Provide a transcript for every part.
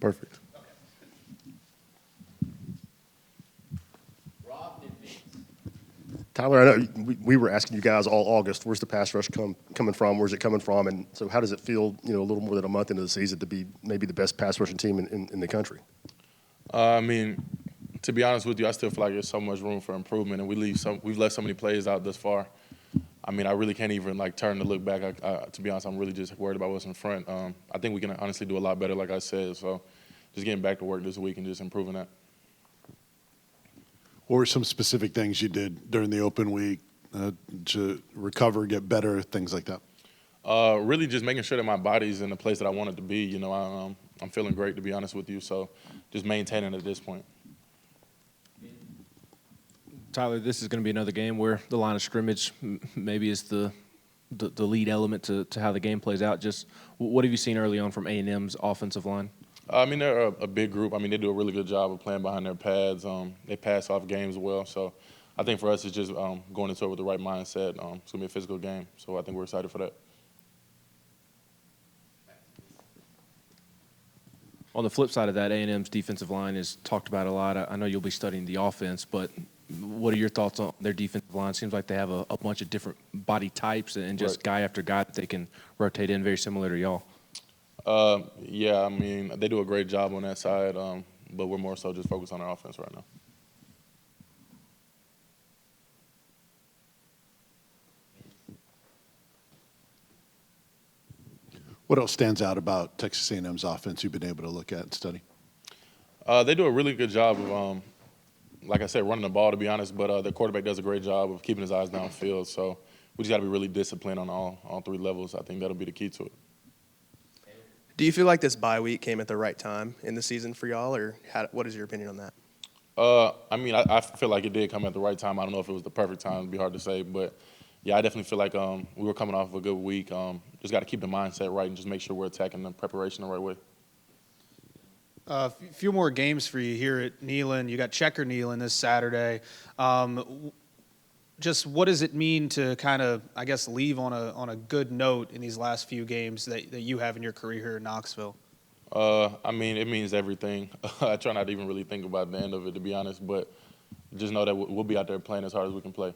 Perfect. Tyler, I know we were asking you guys all August, where's the pass rush coming from? Where's it coming from? And so how does it feel, a little more than a month into the season to be maybe the best pass rushing team in the country? I mean, to be honest with you, I still feel like there's so much room for improvement, and we've left so many plays out thus far. I mean, I really can't even turn to look back. To be honest, I'm really just worried about what's in front. I think we can honestly do a lot better, like I said. So, just getting back to work this week and just improving that. What were some specific things you did during the open week to recover, get better, things like that? Really just making sure that my body's in the place that I want it to be. I'm feeling great, to be honest with you. So just maintaining at this point. Tyler, this is going to be another game where the line of scrimmage maybe is the lead element to how the game plays out. Just what have you seen early on from A&M's offensive line? I mean, they're a big group. I mean, they do a really good job of playing behind their pads. They pass off games well. So I think for us, it's just going into it with the right mindset. It's going to be a physical game. So I think we're excited for that. On the flip side of that, A&M's defensive line is talked about a lot. I know you'll be studying the offense, but what are your thoughts on their defensive line? Seems like they have a bunch of different body types and just guy after guy that they can rotate in, very similar to y'all. Yeah, I mean, they do a great job on that side, but we're more so just focused on our offense right now. What else stands out about Texas A&M's offense you've been able to look at and study? They do a really good job of, like I said, running the ball, to be honest, but their quarterback does a great job of keeping his eyes downfield. So we just got to be really disciplined on all three levels. I think that'll be the key to it. Do you feel like this bye week came at the right time in the season for y'all, or what is your opinion on that? I mean, I feel like it did come at the right time. I don't know if it was the perfect time. It'd be hard to say, but yeah, I definitely feel like we were coming off of a good week. Just got to keep the mindset right and just make sure we're attacking the preparation the right way. A few more games for you here at Neyland. You got Checker Neyland this Saturday. Just what does it mean to kind of, I guess, leave on a good note in these last few games that you have in your career here in Knoxville? I mean, it means everything. I try not to even really think about the end of it, to be honest, but just know that we'll be out there playing as hard as we can play.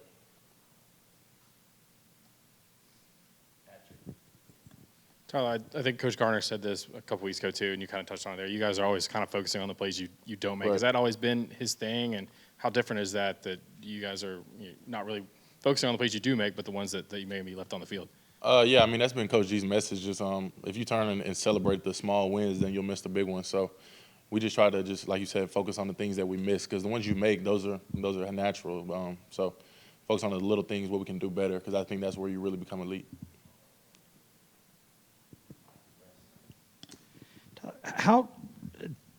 Tyler, I think Coach Garner said this a couple weeks ago too, and you kind of touched on it there. You guys are always kind of focusing on the plays you don't make. Right. Has that always been his thing, and how different is that you guys are not really focusing on the plays you do make, but the ones that you may be left on the field? Yeah, I mean, that's been Coach G's message. Just if you turn and celebrate the small wins, then you'll miss the big ones. So we just try to just, like you said, focus on the things that we miss, because the ones you make, those are natural. So focus on the little things, what we can do better, because I think that's where you really become elite. How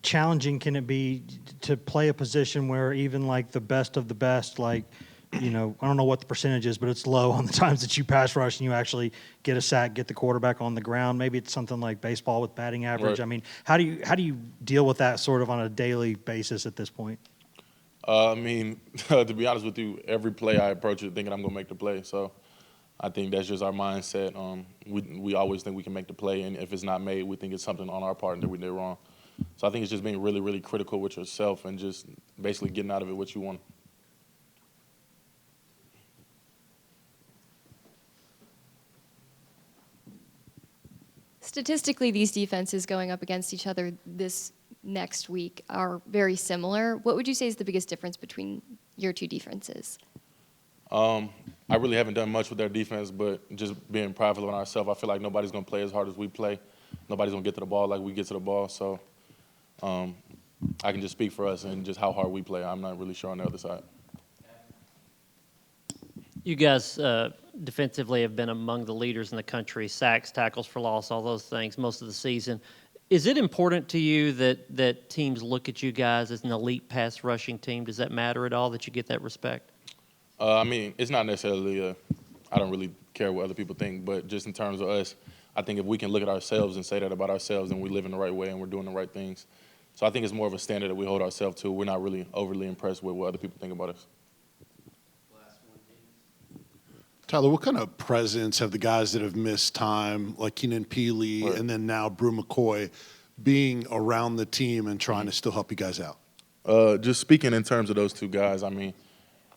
challenging can it be to play a position where even like the best of the best, like, I don't know what the percentage is, but it's low on the times that you pass rush and you actually get a sack, get the quarterback on the ground? Maybe it's something like baseball with batting average. Right. I mean, how do you deal with that sort of on a daily basis at this point? I mean, to be honest with you, every play I approach it thinking I'm going to make the play. So I think that's just our mindset. We always think we can make the play, and if it's not made, we think it's something on our part that we did wrong. So I think it's just being really, really critical with yourself and just basically getting out of it what you want. Statistically, these defenses going up against each other this next week are very similar. What would you say is the biggest difference between your two defenses? I really haven't done much with their defense, but just being prideful on ourselves. I feel like nobody's going to play as hard as we play. Nobody's going to get to the ball like we get to the ball. So I can just speak for us and just how hard we play. I'm not really sure on the other side. You guys defensively have been among the leaders in the country, sacks, tackles for loss, all those things most of the season. Is it important to you that teams look at you guys as an elite pass rushing team? Does that matter at all that you get that respect? I mean, it's not necessarily I don't really care what other people think, but just in terms of us, I think if we can look at ourselves and say that about ourselves, then we live in the right way and we're doing the right things. So I think it's more of a standard that we hold ourselves to. We're not really overly impressed with what other people think about us. Tyler, what kind of presence have the guys that have missed time, like Keenan Peely and then now Brew McCoy, being around the team and trying to still help you guys out? Just speaking in terms of those two guys, I mean,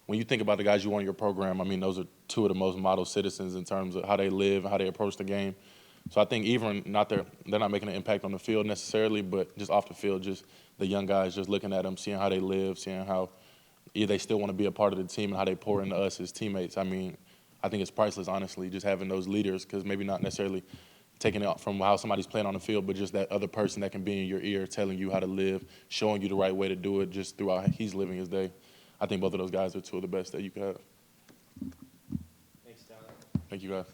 when you think about the guys you want in your program, I mean, those are two of the most model citizens in terms of how they live and how they approach the game. So I think even they're not making an impact on the field necessarily, but just off the field, just the young guys, just looking at them, seeing how they live, seeing how they still want to be a part of the team and how they pour into us as teammates. I mean, I think it's priceless, honestly, just having those leaders, because maybe not necessarily taking it from how somebody's playing on the field, but just that other person that can be in your ear, telling you how to live, showing you the right way to do it just through how he's living his day. I think both of those guys are two of the best that you could have. Thanks, Tyler. Thank you, guys.